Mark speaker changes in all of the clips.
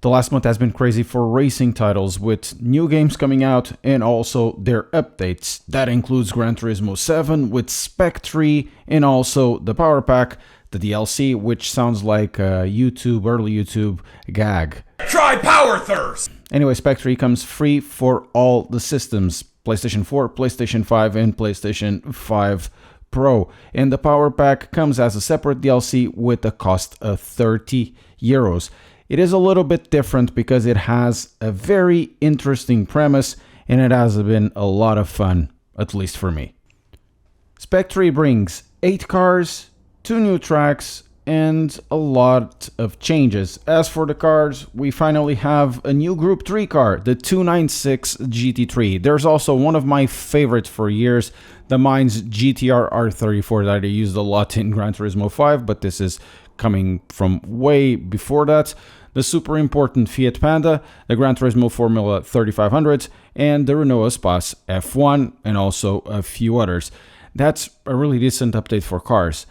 Speaker 1: The last month has been crazy for racing titles, with new games coming out and also their updates. That includes Gran Turismo 7 with Spec 3 and also the Power Pack, the DLC, which sounds like a early YouTube gag.
Speaker 2: Try Power Thirst!
Speaker 1: Anyway, Spec 3 comes free for all the systems, PlayStation 4, PlayStation 5 and PlayStation 5 Pro. And the Power Pack comes as a separate DLC with a cost of €30. It is a little bit different because it has a very interesting premise and it has been a lot of fun, at least for me. Spec 3 brings 8 cars, 2 new tracks, and a lot of changes. As for the cars, we finally have a new Group 3 car, the 296 GT3. There's also one of my favorites for years, the Mainz GTR R34 that I used a lot in Gran Turismo 5, but this is coming from way before that. The super important Fiat Panda, the Gran Turismo Formula 3500, and the Renault Espace F1, and also a few others. That's a really decent update for cars.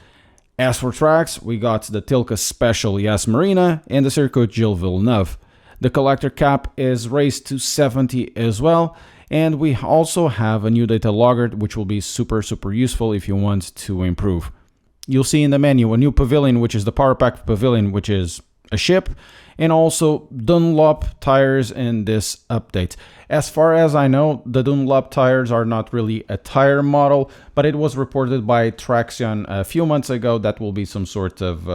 Speaker 1: As for tracks, we got the Tilke Special Yas Marina and the Circuit Gilles Villeneuve. The collector cap is raised to 70 as well, and we also have a new data logger, which will be super useful if you want to improve. You'll see in the menu a new pavilion, which is the Power Pack Pavilion, which is a ship, and also Dunlop tires in this update. As far as I know, the Dunlop tires are not really a tire model, but it was reported by Traxion a few months ago that will be some sort of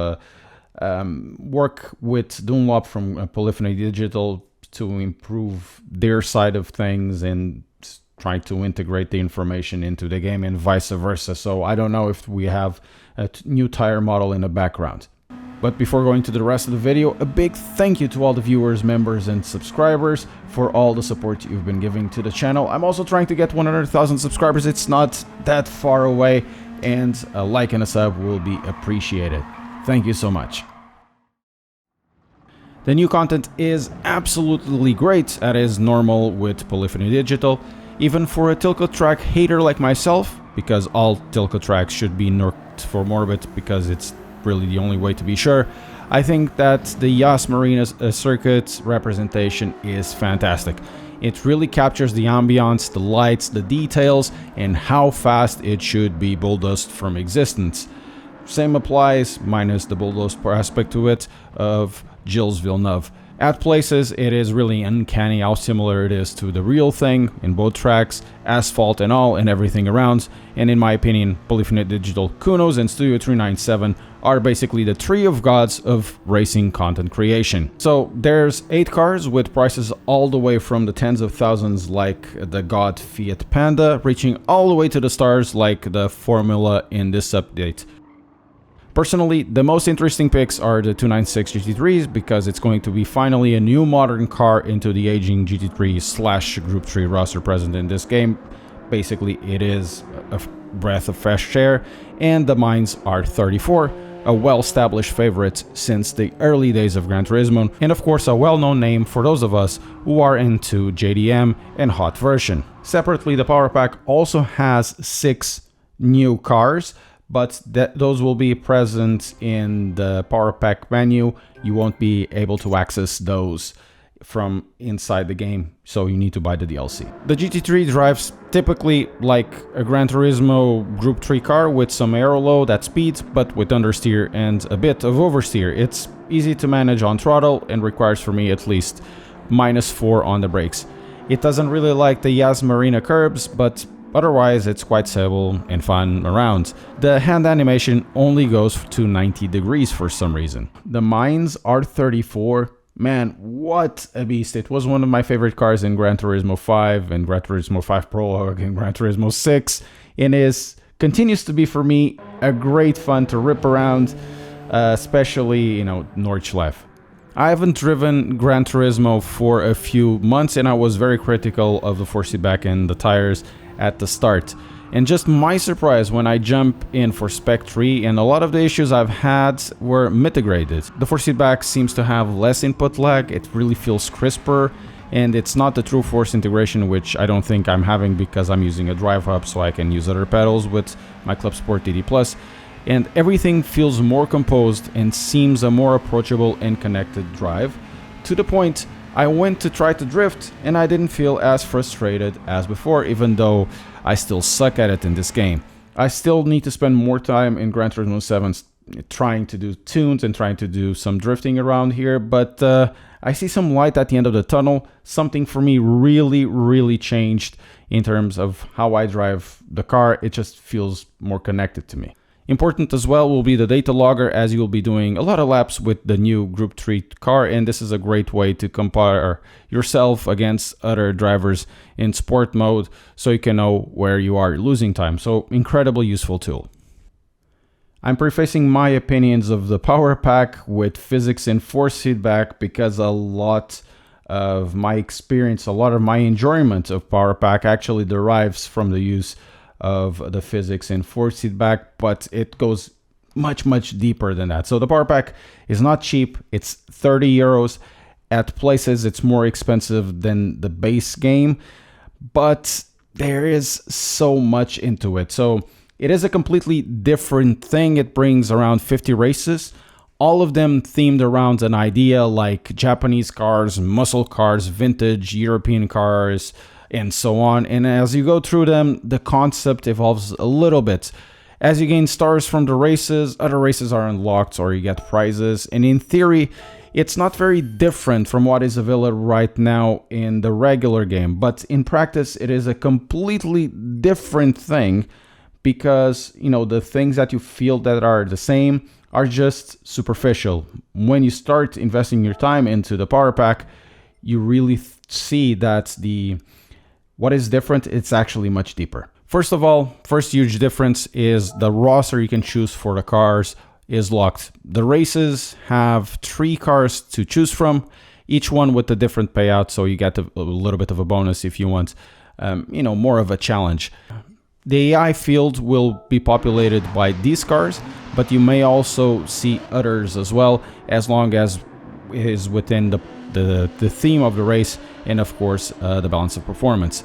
Speaker 1: work with Dunlop from Polyphony Digital to improve their side of things and try to integrate the information into the game and vice versa. So I don't know if we have a new tire model in the background. But before going to the rest of the video, a big thank you to all the viewers, members and subscribers for all the support you've been giving to the channel. I'm also trying to get 100,000 subscribers. It's not that far away, and a like and a sub will be appreciated. Thank you so much. The new content is absolutely great, as is normal with Polyphony Digital, even for a Tilke track hater like myself, because all Tilke tracks should be nerfed for Morbid because it's really the only way to be sure. I think that the Yas Marina's circuit representation is fantastic. It really captures the ambiance, the lights, the details, and how fast it should be bulldozed from existence. Same applies, minus the bulldozed aspect to it, of Gilles Villeneuve. At places, it is really uncanny how similar it is to the real thing in both tracks, asphalt and all, and everything around. And in my opinion, Polyphony Digital, Kunos, and Studio 397 are basically the three of gods of racing content creation. So there's 8 cars with prices all the way from the tens of thousands like the god Fiat Panda, reaching all the way to the stars like the Formula in this update. Personally, the most interesting picks are the 296 GT3s because it's going to be finally a new modern car into the aging GT3 / Group 3 roster present in this game. Basically, it is a breath of fresh air, and the Mainz R34, a well-established favorite since the early days of Gran Turismo, and of course a well-known name for those of us who are into JDM and hot version. Separately, the Power Pack also has 6 new cars, but those will be present in the Power Pack menu. You won't be able to access those from inside the game, so you need to buy the DLC. The GT3 drives typically like a Gran Turismo Group 3 car with some aero load at speed, but with understeer and a bit of oversteer. It's easy to manage on throttle and requires for me at least -4 on the brakes. It doesn't really like the Yas Marina curbs, but otherwise, it's quite stable and fun around. The hand animation only goes to 90 degrees for some reason. The Mainz R34, man, what a beast. It was one of my favorite cars in Gran Turismo 5 and Gran Turismo 5 Prologue and Gran Turismo 6. It continues to be for me a great fun to rip around, especially, Nordschleife. I haven't driven Gran Turismo for a few months and I was very critical of the force feedback and the tires at the start, and just my surprise when I jump in for Spec 3 and a lot of the issues I've had were mitigated. The force feedback seems to have less input lag, it really feels crisper, and it's not the true force integration, which I don't think I'm having because I'm using a drive hub so I can use other pedals with my Club Sport DD+, and everything feels more composed and seems a more approachable and connected drive to the point I went to try to drift and I didn't feel as frustrated as before, even though I still suck at it in this game. I still need to spend more time in Gran Turismo 7 trying to do tunes and trying to do some drifting around here, but I see some light at the end of the tunnel. Something for me really changed in terms of how I drive the car. It just feels more connected to me. Important as well will be the data logger, as you will be doing a lot of laps with the new Group 3 car, and this is a great way to compare yourself against other drivers in sport mode so you can know where you are losing time. So incredibly useful tool. I'm prefacing my opinions of the Power Pack with physics and force feedback because a lot of my experience, a lot of my enjoyment of Power Pack actually derives from the use of the physics and force feedback, but it goes much deeper than that. So the Power Pack is not cheap. It's 30 euros. At places it's more expensive than the base game, but there is so much into it. So it is a completely different thing. It brings around 50 races, all of them themed around an idea like Japanese cars, muscle cars, vintage European cars, and so on. And as you go through them, the concept evolves a little bit. As you gain stars from the races, other races are unlocked or you get prizes. And in theory, it's not very different from what is available right now in the regular game. But in practice, it is a completely different thing because, you know, the things that you feel that are the same are just superficial. When you start investing your time into the Power Pack, you really see that what is different, it's actually much deeper. First of all, first huge difference is the roster you can choose for the cars is locked. The races have 3 cars to choose from, each one with a different payout, so you get a little bit of a bonus if you want, more of a challenge. The AI field will be populated by these cars, but you may also see others as well, as long as it is within the theme of the race and of course the balance of performance.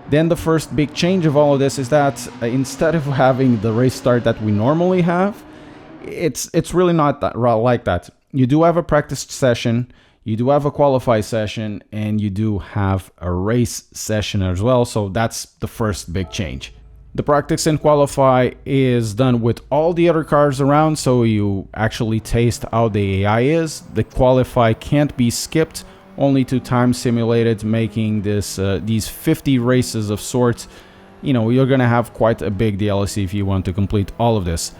Speaker 1: Then the first big change of all of this is that instead of having the race start that we normally have, it's really not like that. You do have a practice session, you do have a qualify session, and you do have a race session as well. So that's the first big change. The practice and qualify is done with all the other cars around, so you actually taste how the AI is. The qualify can't be skipped, only to time simulated, making these 50 races of sorts. You're gonna have quite a big DLC if you want to complete all of this.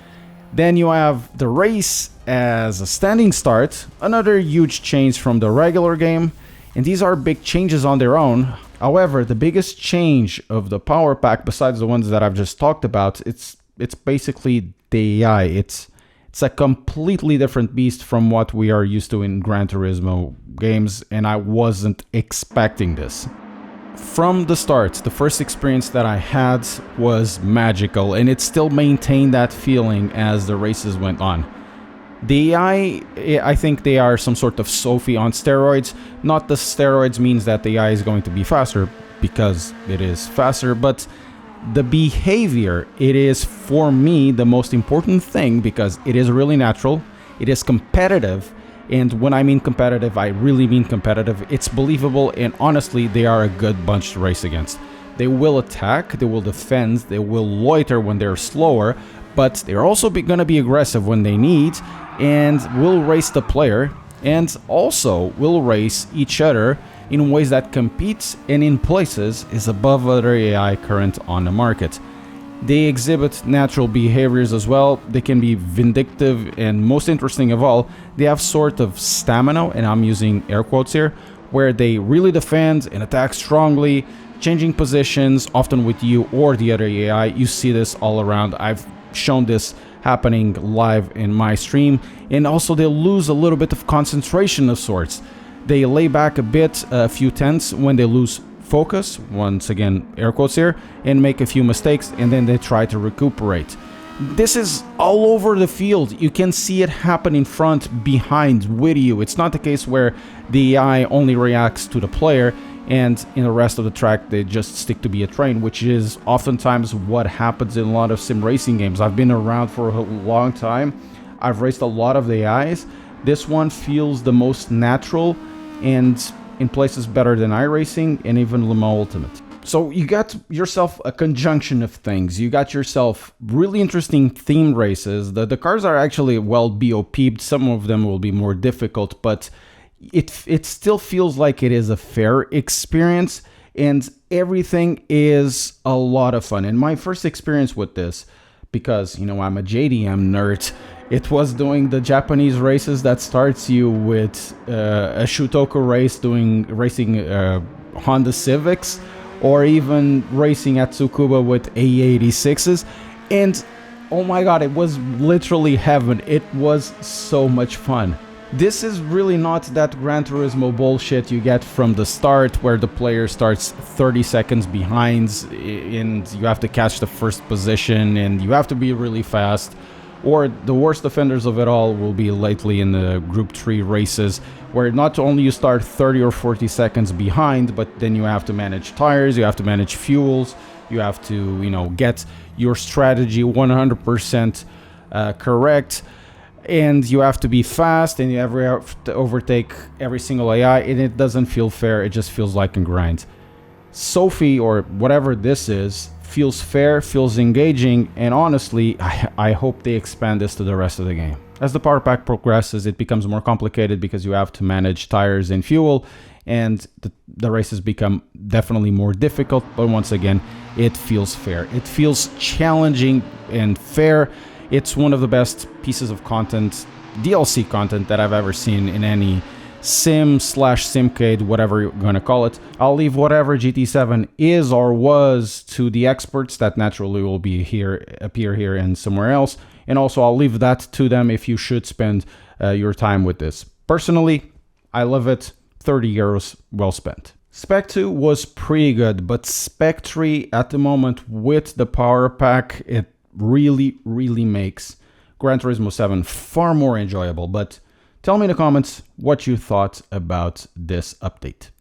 Speaker 1: Then you have the race as a standing start, another huge change from the regular game, and these are big changes on their own. However, the biggest change of the Power Pack, besides the ones that I've just talked about, it's basically the AI. It's a completely different beast from what we are used to in Gran Turismo games, and I wasn't expecting this. From the start, the first experience that I had was magical, and it still maintained that feeling as the races went on. The AI, I think they are some sort of Sophie on steroids. Not the steroids means that the AI is going to be faster, because it is faster, but the behavior, it is for me the most important thing, because it is really natural, it is competitive, and when I mean competitive, I really mean competitive. It's believable, and honestly, they are a good bunch to race against. They will attack, they will defend, they will loiter when they're slower, but they're also going to be aggressive when they need, and will race the player, and also will race each other in ways that competes and in places is above other AI current on the market. They exhibit natural behaviors as well. They can be vindictive, and most interesting of all, they have sort of stamina, and I'm using air quotes here, where they really defend and attack strongly, changing positions, often with you or the other AI. You see this all around. I've shown this happening live in my stream, and also they'll lose a little bit of concentration of sorts. They lay back a bit, a few tenths when they lose focus, once again air quotes here, and make a few mistakes, and then they try to recuperate. This is all over the field. You can see it happen in front, behind, with you. It's not the case where the AI only reacts to the player, and in the rest of the track they just stick to be a train, which is oftentimes what happens in a lot of sim racing games. I've been around for a long time. I've raced a lot of the AIs. This one feels the most natural, and in places better than iRacing and even Le Mans Ultimate. So you got yourself a conjunction of things. You got yourself really interesting themed races. The cars are actually well BOP'd. Some of them will be more difficult, but it still feels like it is a fair experience, and everything is a lot of fun. And my first experience with this, because, you know, I'm a JDM nerd, it was doing the Japanese races that starts you with a Shutoku race racing Honda Civics, or even racing at Tsukuba with A86s. And oh my god, it was literally heaven. It was so much fun. This is really not that Gran Turismo bullshit you get from the start, where the player starts 30 seconds behind and you have to catch the first position and you have to be really fast. Or the worst offenders of it all will be lately in the Group 3 races, where not only you start 30 or 40 seconds behind, but then you have to manage tires, you have to manage fuels, you have to, you know, get your strategy 100% correct, and you have to be fast, and you have to overtake every single AI, and it doesn't feel fair. It just feels like a grind. Sophie, or whatever this is, feels fair, feels engaging, and honestly, I hope they expand this to the rest of the game. As the Power Pack progresses, it becomes more complicated because you have to manage tires and fuel, and the races become definitely more difficult, but once again, it feels fair. It feels challenging and fair. It's one of the best pieces of content, DLC content, that I've ever seen in any sim/simcade, whatever you're gonna call it. I'll leave whatever GT7 is or was to the experts that naturally will appear here and somewhere else, and also I'll leave that to them if you should spend your time with this. Personally, I love it. 30 euros well spent. Spec 2 was pretty good, but Spec 3 at the moment with the Power Pack, it really makes Gran Turismo 7 far more enjoyable. But tell me in the comments what you thought about this update.